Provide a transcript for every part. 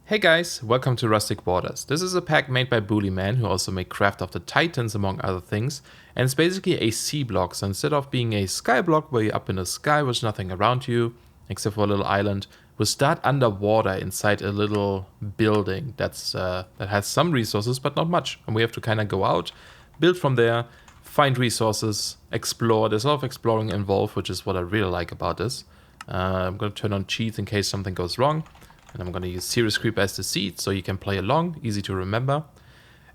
Hey guys, welcome to Rustic Waters. This is a pack made by Boolyman, who also made Craft of the Titans among other things, and it's basically a sea block. So instead of being a sky block where you're up in the sky with nothing around you, except for a little island, we start underwater inside a little building that has some resources but not much. And we have to kind of go out, build from there, find resources, explore. There's a lot of exploring involved, which is what I really like about this. I'm going to turn on cheats in case something goes wrong. And I'm going to use SeriousCreeper as the seed so you can play along, easy to remember.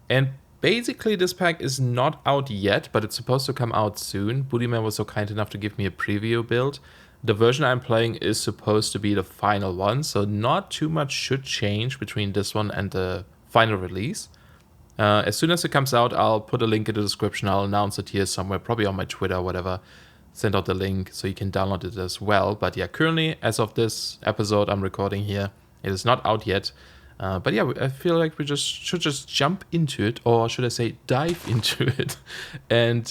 And basically this pack is not out yet, but it's supposed to come out soon. Boolyman was so kind enough to give me a preview build. The version I'm playing is supposed to be the final one, so not too much should change between this one and the final release. As soon as it comes out, I'll put a link in the description. I'll announce it here somewhere, probably on my Twitter or whatever. Send out the link so you can download it as well. But yeah, currently, as of this episode I'm recording here, it is not out yet. But yeah, I feel like we should just jump into it, or should I say dive into it, and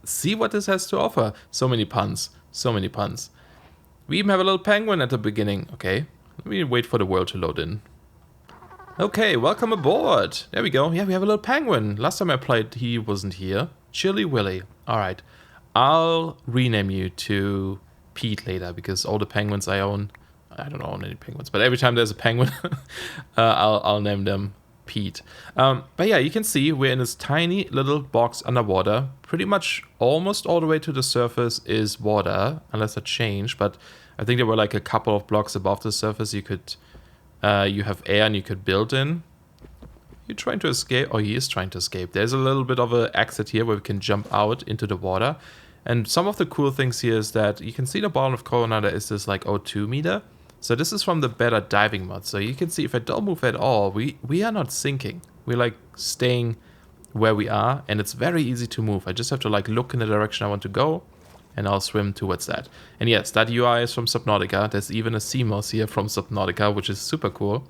see what this has to offer. So many puns, so many puns. We even have a little penguin at the beginning. Okay, let me wait for the world to load in. Okay, welcome aboard. There we go. Yeah, we have a little penguin. Last time I played, he wasn't here. Chilly Willy. All right. I'll rename you to Pete later, because all the penguins I own, I don't own any penguins, but every time there's a penguin, I'll name them Pete. But yeah, you can see we're in this tiny little box underwater. Pretty much almost all the way to the surface is water, unless it changed. But I think there were like a couple of blocks above the surface you have air and you could build in. You're trying to escape? Oh, he is trying to escape. There's a little bit of an exit here where we can jump out into the water. And some of the cool things here is that you can see the bottom of corner, there is this like O2 meter. So this is from the better diving mod. So you can see if I don't move at all, we are not sinking. We're like staying where we are, and it's very easy to move. I just have to like look in the direction I want to go, and I'll swim towards that. And yes, that UI is from Subnautica. There's even a CMOS here from Subnautica, which is super cool.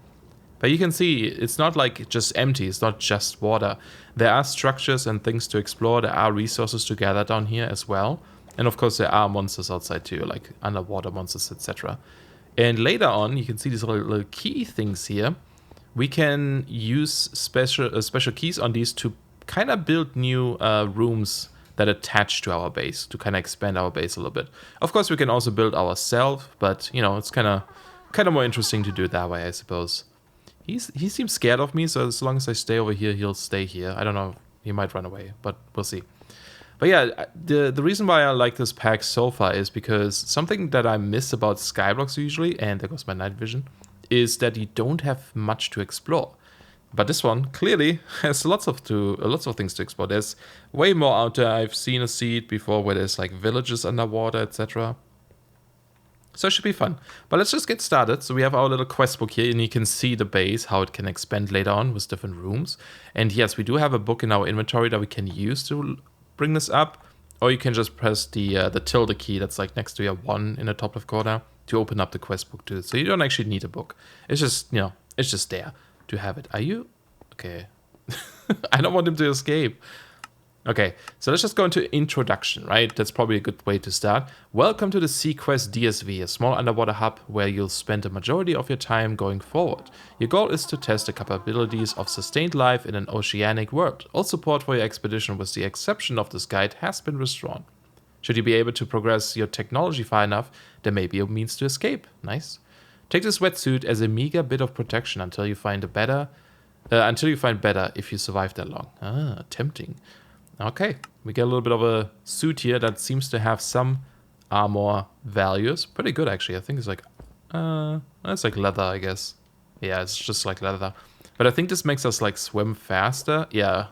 But you can see it's not like just empty, it's not just water. There are structures and things to explore, there are resources to gather down here as well. And of course there are monsters outside too, like underwater monsters, etc. And later on, you can see these little key things here. We can use special keys on these to kind of build new rooms that attach to our base, to kind of expand our base a little bit. Of course, we can also build ourselves, but you know, it's kind of more interesting to do it that way, I suppose. He seems scared of me, so as long as I stay over here, he'll stay here. I don't know, he might run away, but we'll see. But yeah, the reason why I like this pack so far is because something that I miss about Skyblocks usually, and there goes my night vision, is that you don't have much to explore. But this one clearly has lots of things to explore. There's way more out there. I've seen a seed before where there's like villages underwater, etc. So it should be fun. But let's just get started. So we have our little quest book here, and you can see the base, how it can expand later on with different rooms. And yes, we do have a book in our inventory that we can use to bring this up, or you can just press the tilde key that's like next to your 1 in the top left corner to open up the quest book too. So you don't actually need a book. It's just, it's just there to have it. Are you? Okay. I don't want him to escape. Okay, so let's just go into introduction, right? That's probably a good way to start. Welcome to the SeaQuest DSV, a small underwater hub where you'll spend the majority of your time going forward. Your goal is to test the capabilities of sustained life in an oceanic world. All support for your expedition, with the exception of this guide, has been withdrawn. Should you be able to progress your technology far enough, there may be a means to escape. Nice. Take this wetsuit as a meager bit of protection until you find better if you survive that long. Ah, tempting. Okay, we get a little bit of a suit here that seems to have some armor values. Pretty good, actually. I think it's like, it's like leather, I guess. Yeah, it's just like leather. But I think this makes us like swim faster. Yeah,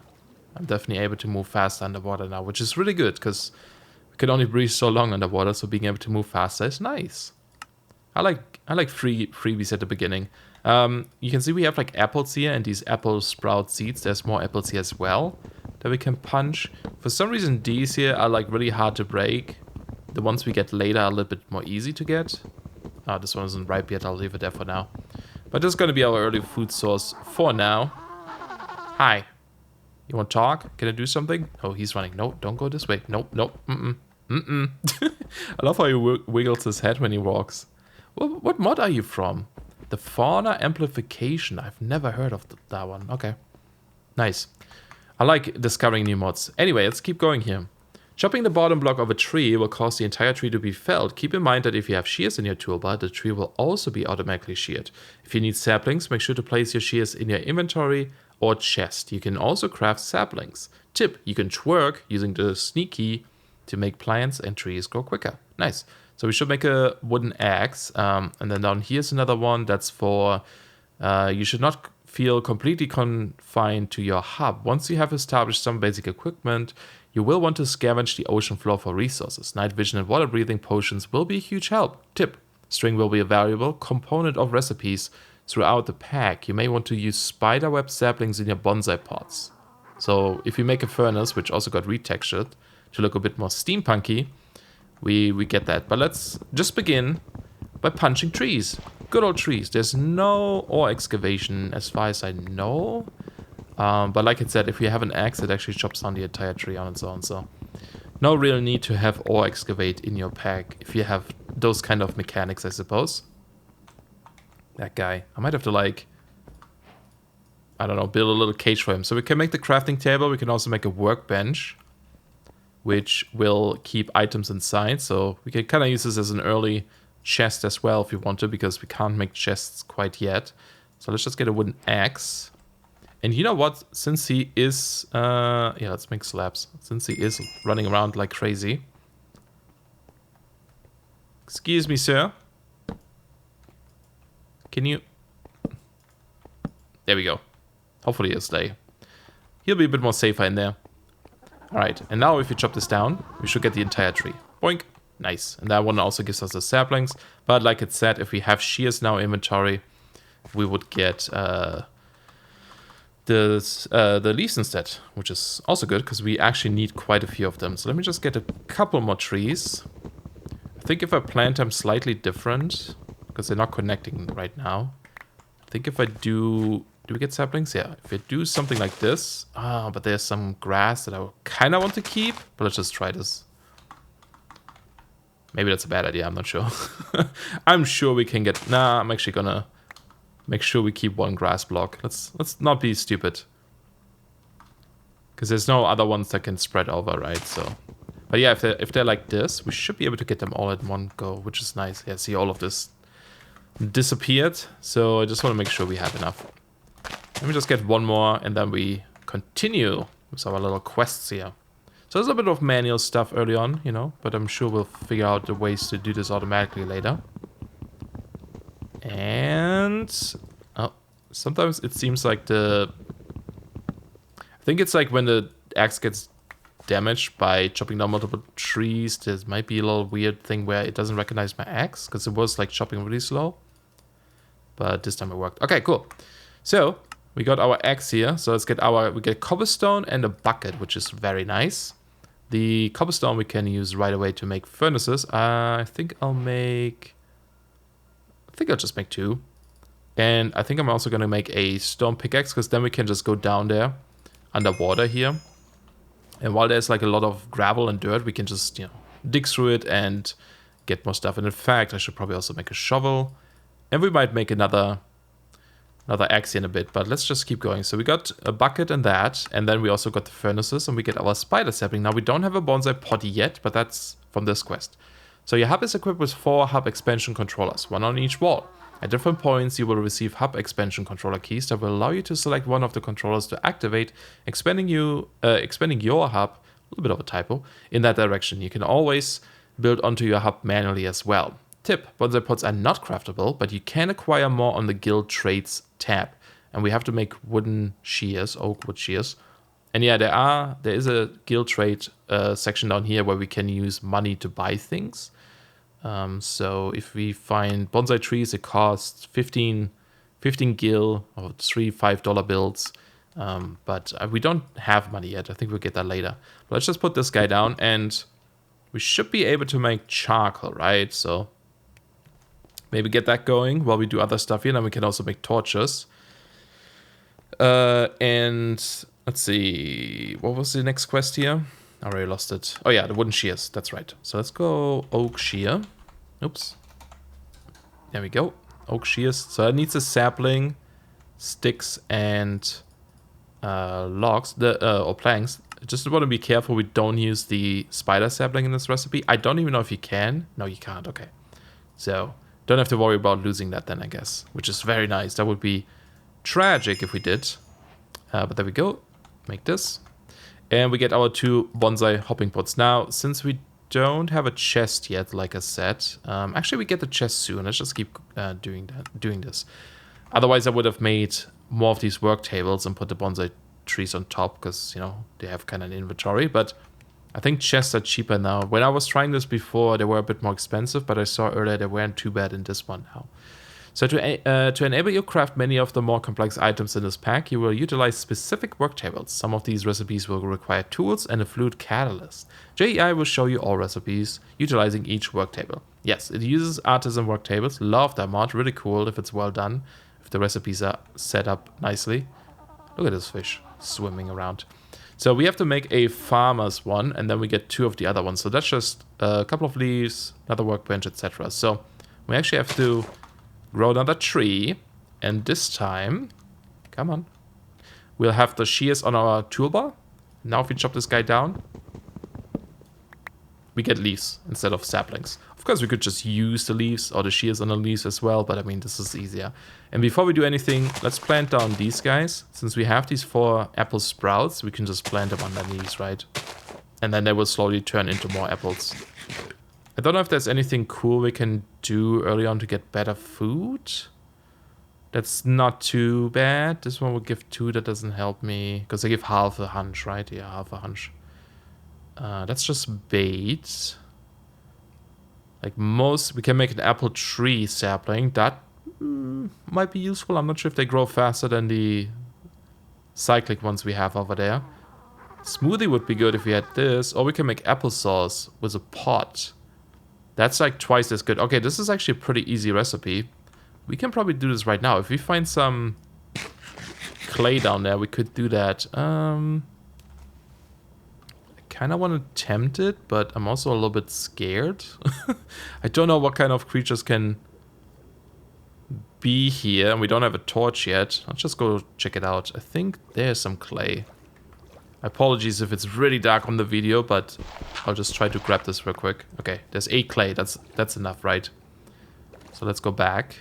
I'm definitely able to move faster underwater now, which is really good because we can only breathe so long underwater. So being able to move faster is nice. I like freebies at the beginning. You can see we have like apples here, and these apple sprout seeds. There's more apples here as well that we can punch. For some reason, these here are like really hard to break. The ones we get later are a little bit more easy to get. Oh, this one isn't ripe yet. I'll leave it there for now. But this is going to be our early food source for now. Hi. You want to talk? Can I do something? Oh, he's running. No, don't go this way. Nope. I love how he wiggles his head when he walks. What mod are you from? The fauna amplification. I've never heard of that one. Okay. Nice. I like discovering new mods. Anyway, let's keep going here. Chopping the bottom block of a tree will cause the entire tree to be felled. Keep in mind that if you have shears in your toolbar, the tree will also be automatically sheared. If you need saplings, make sure to place your shears in your inventory or chest. You can also craft saplings. Tip, you can twerk using the sneak key to make plants and trees grow quicker. Nice. So we should make a wooden axe. And then down here's another one that's for... you should not feel completely confined to your hub. Once you have established some basic equipment, you will want to scavenge the ocean floor for resources. Night vision and water breathing potions will be a huge help. Tip, string will be a valuable component of recipes throughout the pack. You may want to use spiderweb saplings in your bonsai pots. So if you make a furnace, which also got retextured to look a bit more steampunky, we get that. But let's just begin by punching trees. Good old trees. There's no ore excavation as far as I know. But like I said, if you have an axe, it actually chops down the entire tree on its own. So no real need to have ore excavate in your pack if you have those kind of mechanics, I suppose. That guy. I might have to, like, I don't know, build a little cage for him. So we can make the crafting table. We can also make a workbench, which will keep items inside. So we can kind of use this as an early chest as well if you want to, because we can't make chests quite yet. So let's just get a wooden axe. And you know what? Since he is... yeah, let's make slabs. Since he is running around like crazy. Excuse me, sir. Can you... There we go. Hopefully he'll stay. He'll be a bit more safer in there. Alright, and now if you chop this down, we should get the entire tree. Boink. Nice. And that one also gives us the saplings. But like it said, if we have shears in our inventory, we would get the leaves instead, which is also good because we actually need quite a few of them. So let me just get a couple more trees. I think if I plant them slightly different, because they're not connecting right now. I think if I do we get saplings? Yeah, if I do something like this. But there's some grass that I kind of want to keep. But let's just try this. Maybe that's a bad idea, I'm not sure. I'm sure we can get... Nah, I'm actually gonna make sure we keep one grass block. Let's not be stupid. Because there's no other ones that can spread over, right? So, but yeah, if they're like this, we should be able to get them all at one go, which is nice. Yeah, see, all of this disappeared. So I just want to make sure we have enough. Let me just get one more, and then we continue with our little quests here. So there's a bit of manual stuff early on, you know, but I'm sure we'll figure out the ways to do this automatically later. And sometimes it seems like I think it's like when the axe gets damaged by chopping down multiple trees, there might be a little weird thing where it doesn't recognize my axe, because it was like chopping really slow. But this time it worked. Okay, cool. So we got our axe here. So let's get we get cobblestone and a bucket, which is very nice. The cobblestone we can use right away to make furnaces. I think I'll just make 2. And I think I'm also going to make a stone pickaxe, because then we can just go down there underwater here. And while there's like a lot of gravel and dirt, we can just, you know, dig through it and get more stuff. And in fact, I should probably also make a shovel. And we might make another axe in a bit, but let's just keep going. So we got a bucket and that, and then we also got the furnaces, and we get our spider sapling. Now we don't have a bonsai pot yet, but that's from this quest. So your hub is equipped with 4 hub expansion controllers, 1 on each wall. At different points, you will receive hub expansion controller keys that will allow you to select one of the controllers to activate, expanding your hub, a little bit of a typo, in that direction. You can always build onto your hub manually as well. Tip, bonsai pots are not craftable, but you can acquire more on the guild trades tab. And we have to make wooden shears, oak wood shears. And yeah, there is a guild trade section down here where we can use money to buy things. So if we find bonsai trees, it costs 15 gil or 3 $5 bills. But we don't have money yet. I think we'll get that later. But let's just put this guy down, and we should be able to make charcoal, right? So maybe get that going while we do other stuff here. And we can also make torches. And let's see. What was the next quest here? I already lost it. Oh yeah, the wooden shears. That's right. So let's go oak shear. Oops. There we go. oak shears. So it needs a sapling, sticks, and logs, or planks. Just want to be careful we don't use the spider sapling in this recipe. I don't even know if you can. No, you can't. Okay. So don't have to worry about losing that then, I guess. Which is very nice. That would be tragic if we did. But there we go. Make this. And we get our 2 bonsai hopping pots. Now, since we don't have a chest yet, like I said. Actually, we get the chest soon. Let's just keep doing this. Otherwise, I would have made more of these work tables and put the bonsai trees on top because, you know, they have kind of an inventory. But I think chests are cheaper now. When I was trying this before, they were a bit more expensive, but I saw earlier they weren't too bad in this one now. So to enable you to craft many of the more complex items in this pack, you will utilize specific work tables. Some of these recipes will require tools and a fluid catalyst. JEI will show you all recipes utilizing each work table. Yes, it uses artisan work tables. Love that mod. Really cool if it's well done. If the recipes are set up nicely. Look at this fish swimming around. So we have to make a farmer's one, and then we get 2 of the other ones. So that's just a couple of leaves, another workbench, etc. So we actually have to grow another tree, and this time, come on, we'll have the shears on our toolbar. Now if we chop this guy down, we get leaves instead of saplings. Of course, we could just use the leaves or the shears on the leaves as well, but I mean, this is easier. And before we do anything, let's plant down these guys. Since we have these 4 apple sprouts, we can just plant them underneath, right? And then they will slowly turn into more apples. I don't know if there's anything cool we can do early on to get better food. That's not too bad. This one will give 2, that doesn't help me. Because I give half a hunch, right? Yeah, half a hunch. That's just bait. Like we can make an apple tree sapling. That might be useful. I'm not sure if they grow faster than the cyclic ones we have over there. Smoothie would be good if we had this. Or we can make applesauce with a pot. That's like twice as good. Okay, this is actually a pretty easy recipe. We can probably do this right now. If we find some clay down there, we could do that. I kind of want to tempt it, but I'm also a little bit scared. I don't know what kind of creatures can be here, and we don't have a torch yet. Let's just go check it out. I think there's some clay. Apologies if it's really dark on the video, but I'll just try to grab this real quick. Okay, there's 8 clay. That's enough, right? So let's go back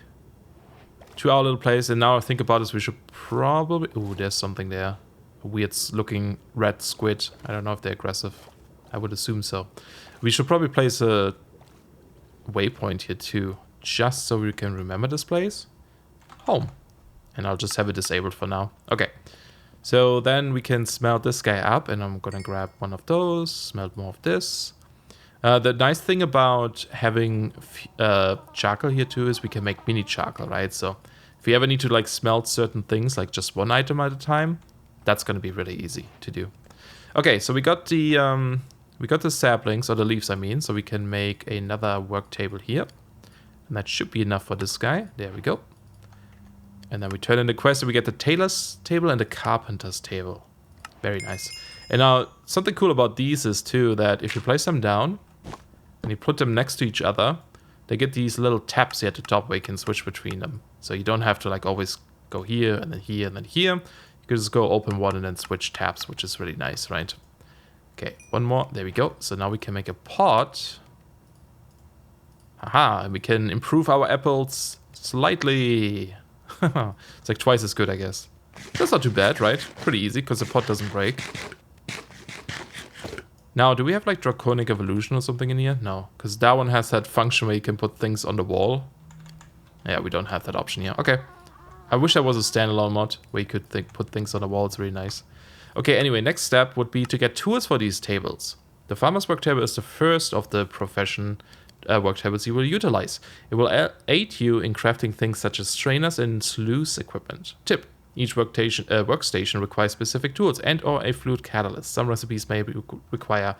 to our little place. And now I think about this, we should probably... Ooh, there's something there. A weird looking red squid. I don't know if they're aggressive. I would assume so. We should probably place a waypoint here too, just so we can remember this place. Home. And I'll just have it disabled for now. Okay. So then we can smelt this guy up, and I'm gonna grab one of those, smelt more of this. The nice thing about having charcoal here too is we can make mini charcoal, right? So if you ever need to like smelt certain things, like just one item at a time, that's gonna be really easy to do. Okay, so we got the saplings, or the leaves I mean, so we can make another work table here. And that should be enough for this guy. There we go. And then we turn in the quest and we get the tailor's table and the carpenter's table. Very nice. And now, something cool about these is too that if you place them down and you put them next to each other, they get these little tabs here at the top where you can switch between them. So you don't have to like always go here and then here and then here. You can just go open one and then switch tabs, which is really nice, right? Okay, one more. There we go. So now we can make a pot. Haha, and we can improve our apples slightly. It's like twice as good, I guess. That's not too bad, right? Pretty easy, because the pot doesn't break. Now, do we have like Draconic Evolution or something in here? No, because that one has that function where you can put things on the wall. Yeah, we don't have that option here. Okay. I wish there was a standalone mod where you could put things on the wall. It's really nice. Okay, anyway, next step would be to get tools for these tables. The farmer's work table is the first of the profession work tables you will utilize. It will aid you in crafting things such as strainers and sluice equipment. Tip: each workstation requires specific tools and or a fluid catalyst. Some recipes may require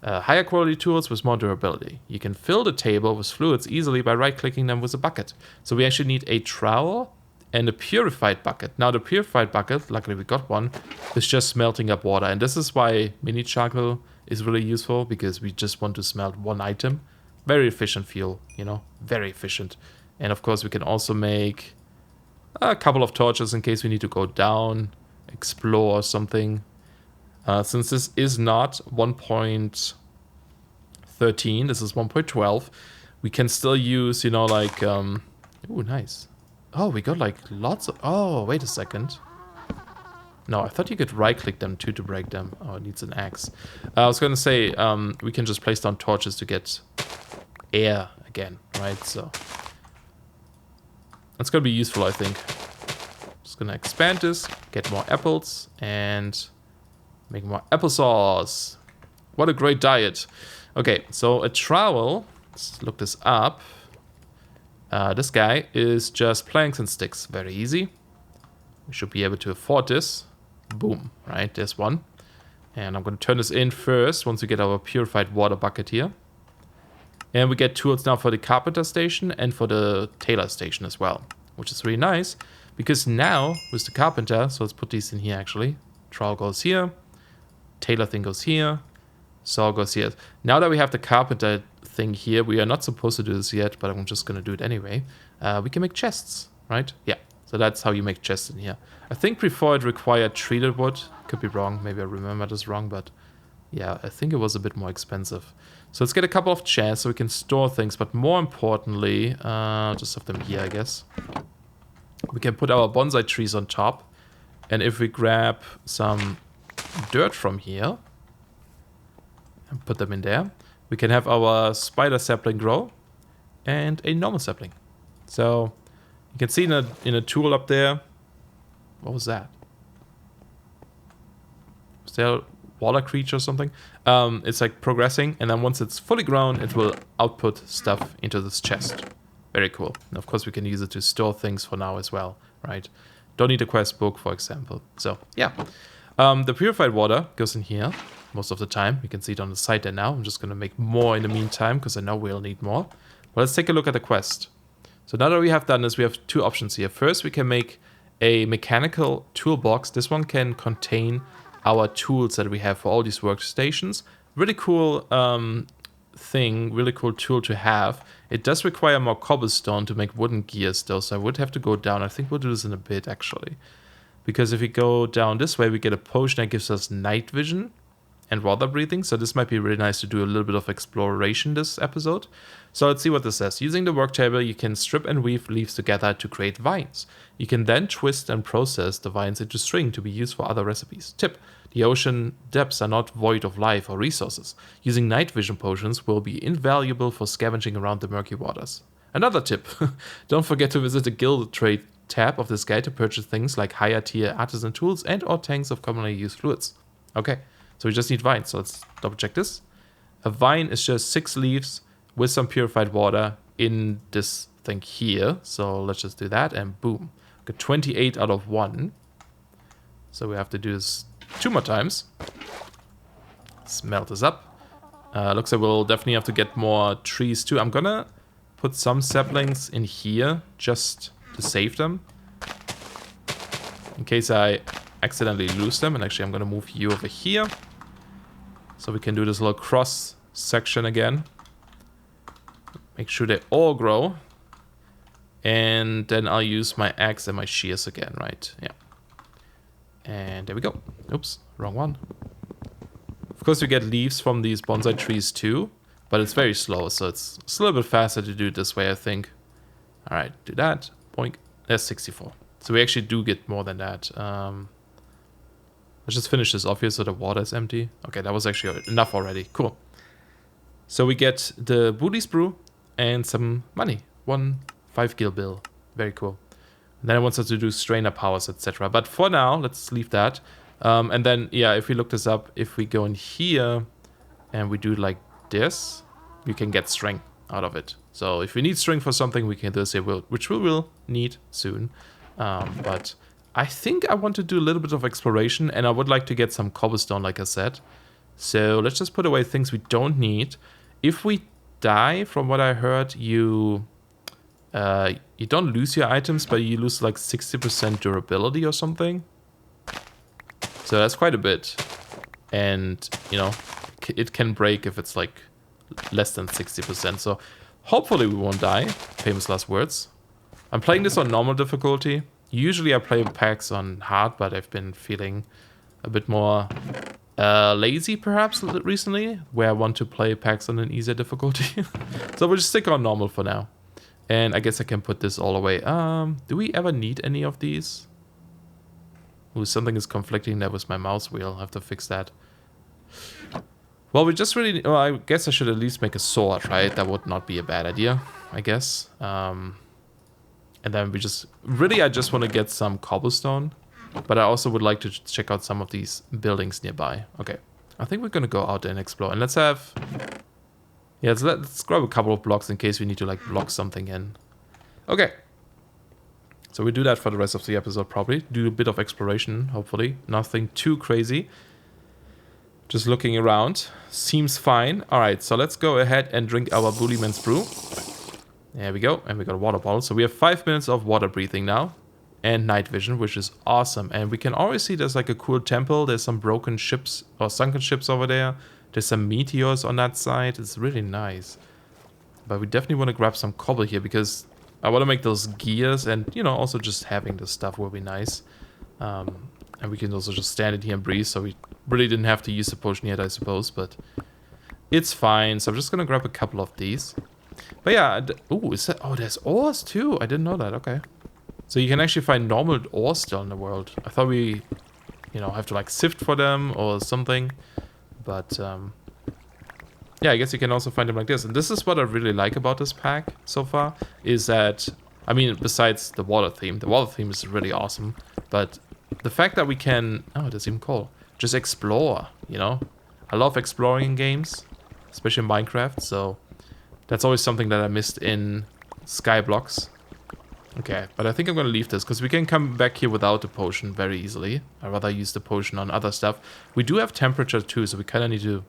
higher quality tools with more durability. You can fill the table with fluids easily by right-clicking them with a bucket. So we actually need a trowel and a purified bucket. Now the purified bucket, luckily we got one, is just smelting up water. And this is why mini charcoal is really useful, because we just want to smelt one item. Very efficient fuel, you know, very efficient. And of course we can also make a couple of torches in case we need to go down, explore something. Since this is not 1.13, this is 1.12, we can still use, you know, like, ooh, nice. Oh, we got like lots of, oh, wait a second. No, I thought you could right-click them too to break them. Oh, it needs an axe. I was going to say, we can just place down torches to get air again, right? So that's going to be useful, I think. Just going to expand this, get more apples, and make more applesauce. What a great diet. Okay, so a trowel, let's look this up. This guy is just planks and sticks. Very easy. We should be able to afford this. Boom, right? There's one. And I'm going to turn this in first once we get our purified water bucket here. And we get tools now for the carpenter station and for the tailor station as well, which is really nice because now with the carpenter, so let's put these in here actually. Trowel goes here, tailor thing goes here, saw goes here. Now that we have the carpenter thing here, we are not supposed to do this yet, but I'm just going to do it anyway. We can make chests, right? Yeah. So that's how you make chests in here. I think before it required treated wood. Could be wrong. Maybe I remember this wrong, but yeah, I think it was a bit more expensive. So let's get a couple of chests so we can store things. But more importantly, just have them here, I guess. We can put our bonsai trees on top. And if we grab some dirt from here and put them in there, we can have our spider sapling grow and a normal sapling. So you can see in a tool up there. What was that? Was there a water creature or something? It's like progressing, and then once it's fully grown, it will output stuff into this chest. Very cool. And of course, we can use it to store things for now as well, right? Don't need a quest book, for example. So, yeah. The purified water goes in here most of the time. You can see it on the side there now. I'm just going to make more in the meantime, because I know we'll need more. But let's take a look at the quest. So now that we have done this, we have two options here. First, we can make a mechanical toolbox. This one can contain our tools that we have for all these workstations. Really cool thing, really cool tool to have. It does require more cobblestone to make wooden gears though, so I would have to go down. I think we'll do this in a bit actually. Because if we go down this way, we get a potion that gives us night vision and water breathing. So this might be really nice to do a little bit of exploration this episode. So let's see what this says. Using the work table, you can strip and weave leaves together to create vines. You can then twist and process the vines into string to be used for other recipes. Tip: the ocean depths are not void of life or resources. Using night vision potions will be invaluable for scavenging around the murky waters. Another tip: don't forget to visit the Guild Trade tab of this guide to purchase things like higher tier artisan tools and or tanks of commonly used fluids. Okay, so we just need vines. So let's double check this. A vine is just 6 leaves with some purified water in this thing here. So let's just do that and boom. Got 28 out of 1. So we have to do this 2 more times. Smelt this up. Looks like we'll definitely have to get more trees too. I'm gonna put some saplings in here just to save them. In case I accidentally lose them. And actually I'm gonna move you over here. So we can do this little cross section again. Make sure they all grow. And then I'll use my axe and my shears again, right? Yeah. And there we go. Oops, wrong one. Of course, we get leaves from these bonsai trees too, but it's very slow, so it's a little bit faster to do it this way, I think. All right, do that. Boink. There's 64. So we actually do get more than that. Let's just finish this off here so the water is empty. Okay, that was actually enough already. Cool. So we get the booty sprue and some money. 1 5-gil bill. Very cool. And then it wants us to do strainer powers, etc. But for now, let's leave that. And then, yeah, if we look this up, if we go in here and we do like this, you can get string out of it. So if we need string for something, we can do this here, which we will need soon. But I think I want to do a little bit of exploration, and I would like to get some cobblestone, like I said. So let's just put away things we don't need. If we die, from what I heard, you don't lose your items, but you lose like 60% durability or something. So that's quite a bit. And, you know, it can break if it's like less than 60%. So Hopefully we won't die. Famous last words. I'm playing this on normal difficulty. Usually I play packs on hard, but I've been feeling a bit more lazy perhaps recently, where I want to play packs on an easier difficulty. So we'll just stick on normal for now. And I guess I can put this all away. Do we ever need any of these? Ooh, something is conflicting there with my mouse wheel. I have to fix that. Well, we just really... Well, I guess I should at least make a sword, right? That would not be a bad idea, I guess. And then we just... Really, I just want to get some cobblestone. But I also would like to check out some of these buildings nearby. Okay. I think we're going to go out and explore. And let's have... Yeah, let's grab a couple of blocks in case we need to, like, block something in. Okay. So we do that for the rest of the episode, probably. Do a bit of exploration, hopefully. Nothing too crazy. Just looking around. Seems fine. Alright, so let's go ahead and drink our Boolyman's brew. There we go. And we got a water bottle. So we have 5 minutes of water breathing now. And night vision, which is awesome. And we can already see there's like a cool temple. There's some broken ships or sunken ships over there. There's some meteors on that side. It's really nice. But we definitely want to grab some cobble here because I want to make those gears. And, you know, also just having this stuff will be nice. And we can also just stand in here and breathe. So we really didn't have to use the potion yet, I suppose. But it's fine. So I'm just going to grab a couple of these. But yeah. Ooh, is that... Oh, there's ores too. I didn't know that. Okay. So you can actually find normal ores still in the world. I thought we, you know, have to like sift for them or something. But, yeah, I guess you can also find them like this. And this is what I really like about this pack so far. Is that, I mean, besides the water theme. The water theme is really awesome. But the fact that we can, oh, there's even coal. Just explore, you know. I love exploring in games. Especially in Minecraft. So that's always something that I missed in Skyblocks. Okay, but I think I'm going to leave this, because we can come back here without the potion very easily. I'd rather use the potion on other stuff. We do have temperature too, so we kind of need to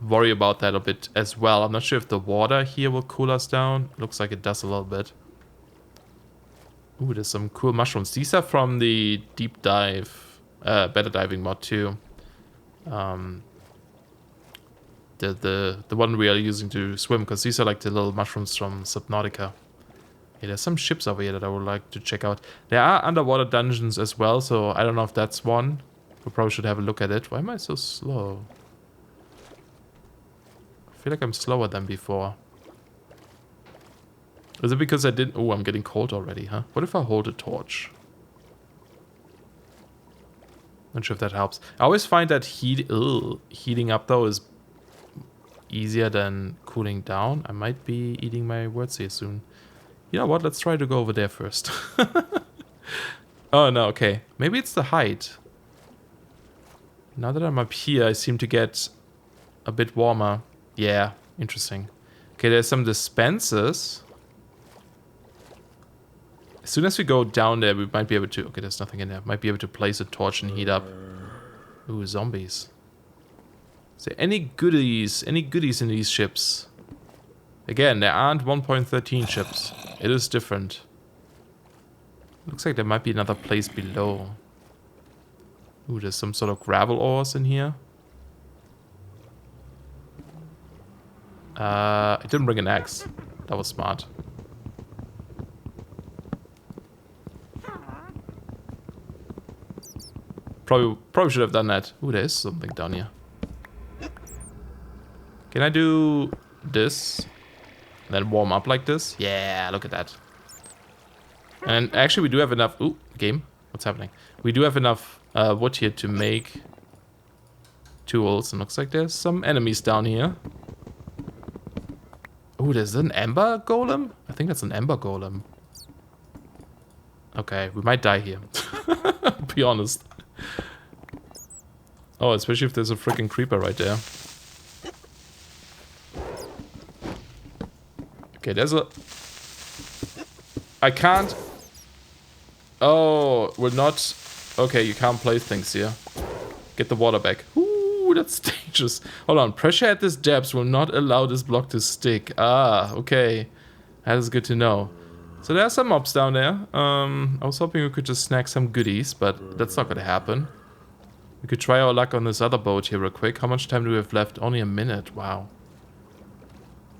worry about that a bit as well. I'm not sure if the water here will cool us down. Looks like it does a little bit. Ooh, there's some cool mushrooms. These are from the deep dive, better diving mod too. The one we are using to swim, because these are like the little mushrooms from Subnautica. Yeah, there's some ships over here that I would like to check out. There are underwater dungeons as well, so I don't know if that's one. We probably should have a look at it. Why am I so slow? I feel like I'm slower than before. Is it because I didn't... Oh, I'm getting cold already, huh? What if I hold a torch? Not sure if that helps. I always find that heating up, though, is easier than cooling down. I might be eating my words here soon. You know what? Let's try to go over there first. Oh, no, okay. Maybe it's the height. Now that I'm up here, I seem to get a bit warmer. Yeah, interesting. Okay, there's some dispensers. As soon as we go down there, we might be able to... Okay, there's nothing in there. Might be able to place a torch and heat up. Ooh, zombies. Is there any goodies? Any goodies in these ships? Again, there aren't 1.13 ships. It is different. Looks like there might be another place below. Ooh, there's some sort of gravel ores in here. I didn't bring an axe. That was smart. Probably should have done that. Ooh, there is something down here. Can I do this? And then warm up like this? Yeah, look at that. And actually we do have enough... Ooh, game. What's happening? We do have enough wood here to make tools. And looks like there's some enemies down here. Ooh, there's an ember golem? I think that's an ember golem. Okay, we might die here. Be honest. Oh, especially if there's a freaking creeper right there. Okay, there's a... I can't... Oh, we're not... Okay, you can't place things here. Get the water back. Ooh, that's dangerous. Hold on, pressure at this depth will not allow this block to stick. Ah, okay. That is good to know. So there are some mobs down there. I was hoping we could just snag some goodies, but that's not gonna happen. We could try our luck on this other boat here real quick. How much time do we have left? Only a minute. Wow.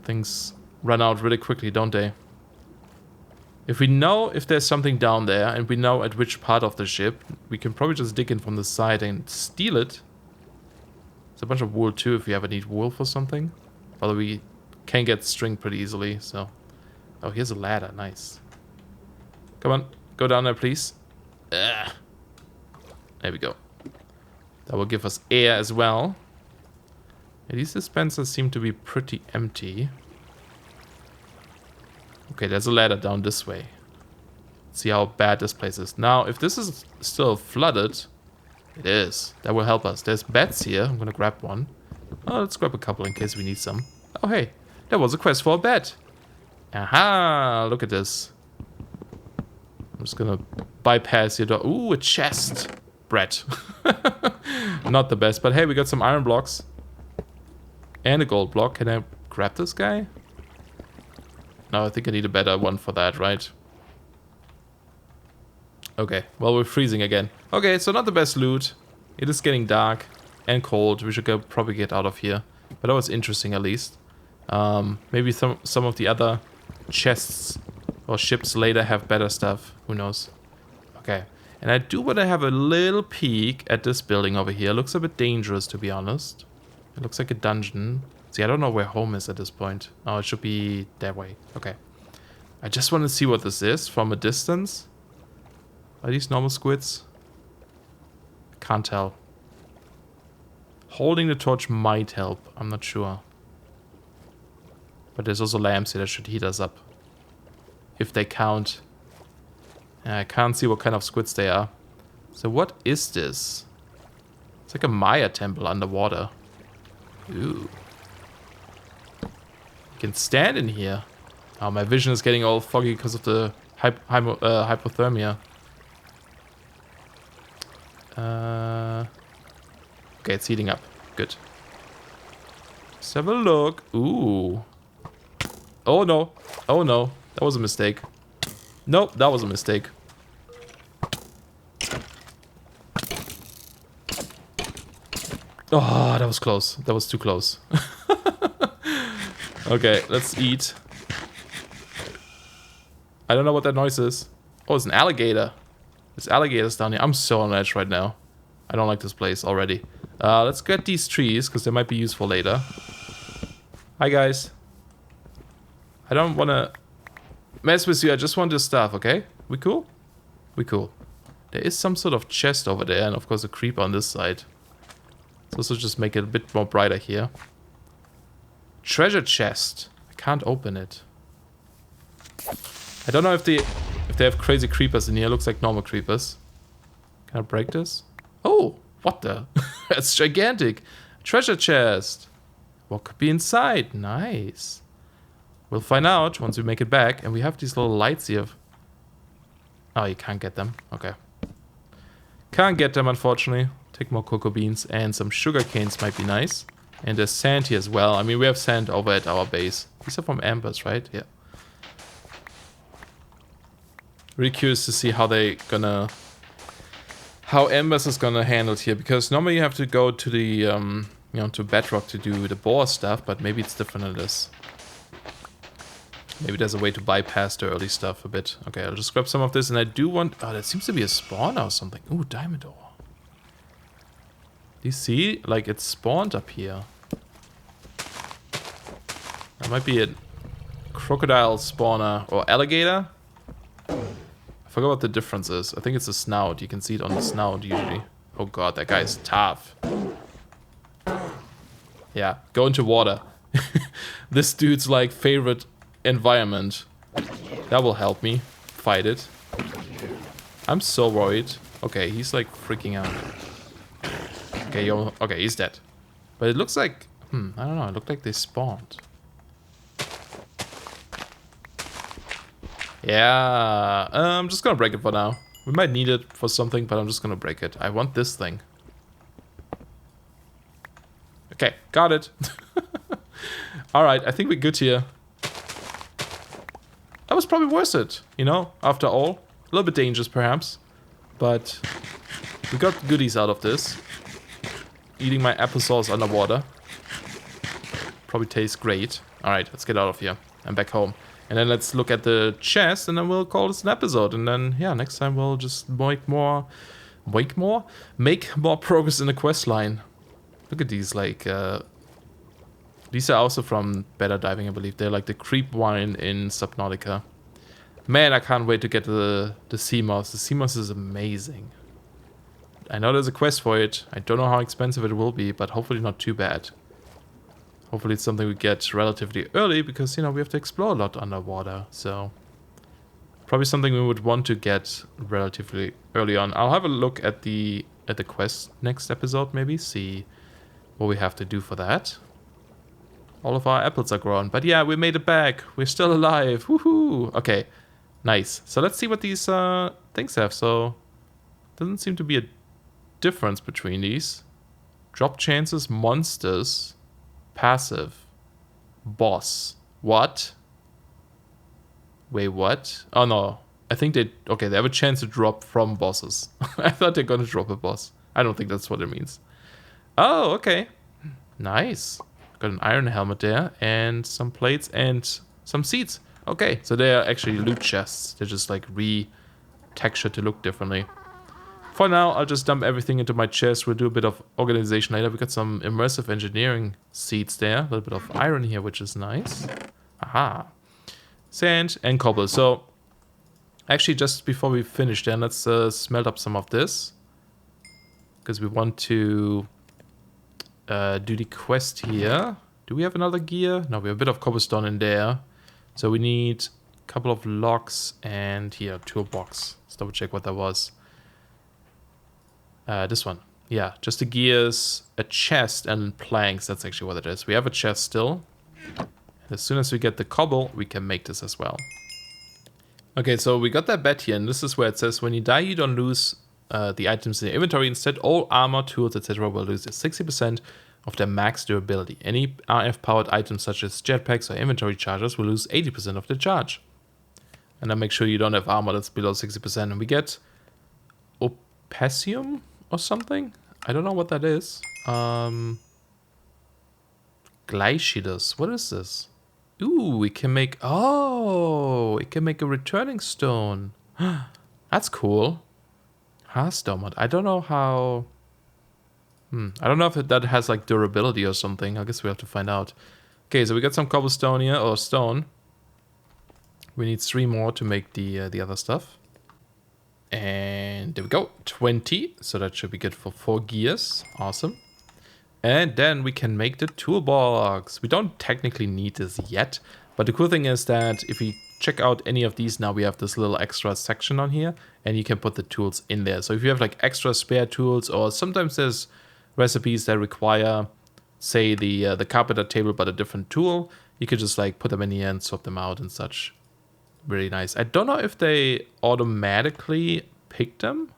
Things run out really quickly, don't they? If we know if there's something down there and we know at which part of the ship, we can probably just dig in from the side and steal it. There's a bunch of wool too if we ever need wool for something. Although we can get string pretty easily, so... Oh, here's a ladder. Nice. Come on. Go down there, please. Ugh. There we go. That will give us air as well. Yeah, these dispensers seem to be pretty empty. Okay, there's a ladder down this way. Let's see how bad this place is. Now, if this is still flooded... It is. That will help us. There's beds here. I'm gonna grab one. Oh, let's grab a couple in case we need some. Oh, hey. There was a quest for a bed. Aha! Look at this. I'm just gonna bypass your door. Ooh, a chest. Bread. Not the best, but hey, we got some iron blocks. And a gold block. Can I grab this guy? No, I think I need a better one for that, right? Okay, well, we're freezing again. Okay, so not the best loot. It is getting dark and cold. We should probably get out of here. But that was interesting, at least. Maybe some of the other chests or ships later have better stuff. Who knows? Okay. And I do want to have a little peek at this building over here. Looks a bit dangerous, to be honest. It looks like a dungeon. See, I don't know where home is at this point. Oh, it should be that way. Okay. I just want to see what this is from a distance. Are these normal squids? Can't tell. Holding the torch might help. I'm not sure. But there's also lamps here that should heat us up. If they count. I can't see what kind of squids they are. So what is this? It's like a Maya temple underwater. Ooh. You can stand in here. Oh, my vision is getting all foggy because of the hypothermia. Okay, it's heating up. Good. Let's have a look. Ooh. Oh no. Oh no. That was a mistake. Nope, that was a mistake. Oh, that was close. That was too close. Okay, let's eat. I don't know what that noise is. Oh, it's an alligator. There's alligators down here. I'm so on edge right now. I don't like this place already. Let's get these trees, because they might be useful later. Hi, guys. I don't want to mess with you. I just want this stuff, okay? We cool? We cool. There is some sort of chest over there, and of course a creeper on this side. So this will just make it a bit more brighter here. Treasure chest. I can't open it. I don't know if they have crazy creepers in here. Looks like normal creepers. Can I break this? Oh, what the? That's gigantic. Treasure chest. What could be inside? Nice. We'll find out once we make it back. And we have these little lights here. Oh, you can't get them. Okay. Can't get them, unfortunately. Take more cocoa beans and some sugar canes might be nice. And there's sand here as well. I mean, we have sand over at our base. These are from ambers, right? Yeah. Really curious to see how Embers is gonna handle it here, because normally you have to go to the you know, to Bedrock to do the boar stuff, but maybe it's different than this. Maybe there's a way to bypass the early stuff a bit. Okay, I'll just grab some of this, and I do want... Oh, that seems to be a spawner or something. Ooh, diamond ore. Do you see? Like, it's spawned up here. That might be a crocodile spawner or alligator. I forgot what the difference is. I think it's a snout. You can see it on the snout usually. Oh god, that guy is tough. Yeah, go into water. This dude's like favorite environment. That will help me fight it. I'm so worried. Okay, he's like freaking out. Okay, okay, he's dead. But it looks like... I don't know. It looked like they spawned. Yeah, I'm just gonna break it for now. We might need it for something, but I'm just gonna break it. I want this thing. Okay, got it. Alright, I think we're good here. That was probably worth it, you know, after all. A little bit dangerous, perhaps. But we got goodies out of this. Eating my applesauce underwater. Probably tastes great. Alright, let's get out of here. I'm back home. And then let's look at the chest, and then we'll call this an episode. And then, yeah, next time we'll just make more progress in the quest line. Look at these, like, these are also from Better Diving, I believe. They're like the creep wine in Subnautica. Man, I can't wait to get the sea moss. The sea moss is amazing. I know there's a quest for it. I don't know how expensive it will be, but hopefully not too bad. Hopefully it's something we get relatively early, because, you know, we have to explore a lot underwater. So, probably something we would want to get relatively early on. I'll have a look at the quest next episode, maybe. See what we have to do for that. All of our apples are grown. But yeah, we made it back. We're still alive. Woohoo! Okay, nice. So let's see what these things have. So, doesn't seem to be a difference between these. Drop chances, monsters, passive, boss. What? Wait, what? Oh no. I think they have a chance to drop from bosses. I thought they're gonna drop a boss. I don't think that's what it means. Oh, okay. Nice. Got an iron helmet there, and some plates, and some seeds. Okay, so they are actually loot chests. They're just like re-textured to look differently. For now, I'll just dump everything into my chest. We'll do a bit of organization later. We got some immersive engineering seeds there. A little bit of iron here, which is nice. Aha. Sand and cobble. So, actually, just before we finish then, let's smelt up some of this. Because we want to do the quest here. Do we have another gear? No, we have a bit of cobblestone in there. So we need a couple of logs and here, toolbox. Let's double check what that was. This one. Yeah, just the gears, a chest, and planks. That's actually what it is. We have a chest still. As soon as we get the cobble, we can make this as well. Okay, so we got that bed here, and this is where it says, when you die, you don't lose the items in your inventory. Instead, all armor, tools, etc. will lose 60% of their max durability. Any RF-powered items such as jetpacks or inventory chargers will lose 80% of the charge. And then make sure you don't have armor that's below 60%. And we get opacium or something? I don't know what that is. Gleichidus. What is this? Ooh, we can make... Oh! It can make a returning stone. That's cool. Hearthstone. I don't know how... I don't know if that has like durability or something. I guess we have to find out. Okay, so we got some cobblestone here, or stone. We need 3 more to make the other stuff. And there we go, 20. So that should be good for 4 gears. Awesome. And then we can make the toolbox. We don't technically need this yet. But the cool thing is that if we check out any of these now, we have this little extra section on here. And you can put the tools in there. So if you have like extra spare tools, or sometimes there's recipes that require, say, the carpenter table but a different tool, you could just like put them in here and swap them out and such. Really nice. I don't know if they automatically pick them.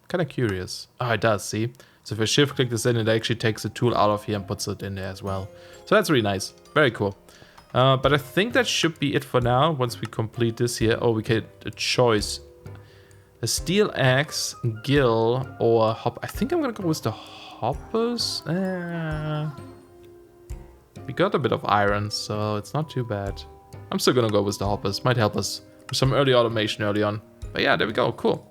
Kind of curious. Oh, it does, see? So if I shift click this in, it actually takes the tool out of here and puts it in there as well. So that's really nice. Very cool. But I think that should be it for now. Once we complete this here. Oh, we get a choice. A steel axe, gill, or hop. I think I'm going to go with the hoppers. We got a bit of iron, so it's not too bad. I'm still gonna go with the hoppers. Might help us with some early automation early on. But yeah, there we go. Cool.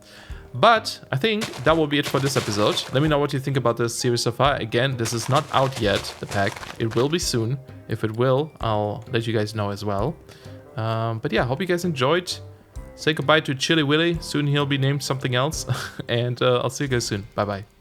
But I think that will be it for this episode. Let me know what you think about this series so far. Again, this is not out yet, the pack. It will be soon. If it will, I'll let you guys know as well. But yeah, hope you guys enjoyed. Say goodbye to Chili Willy. Soon he'll be named something else. And I'll see you guys soon. Bye-bye.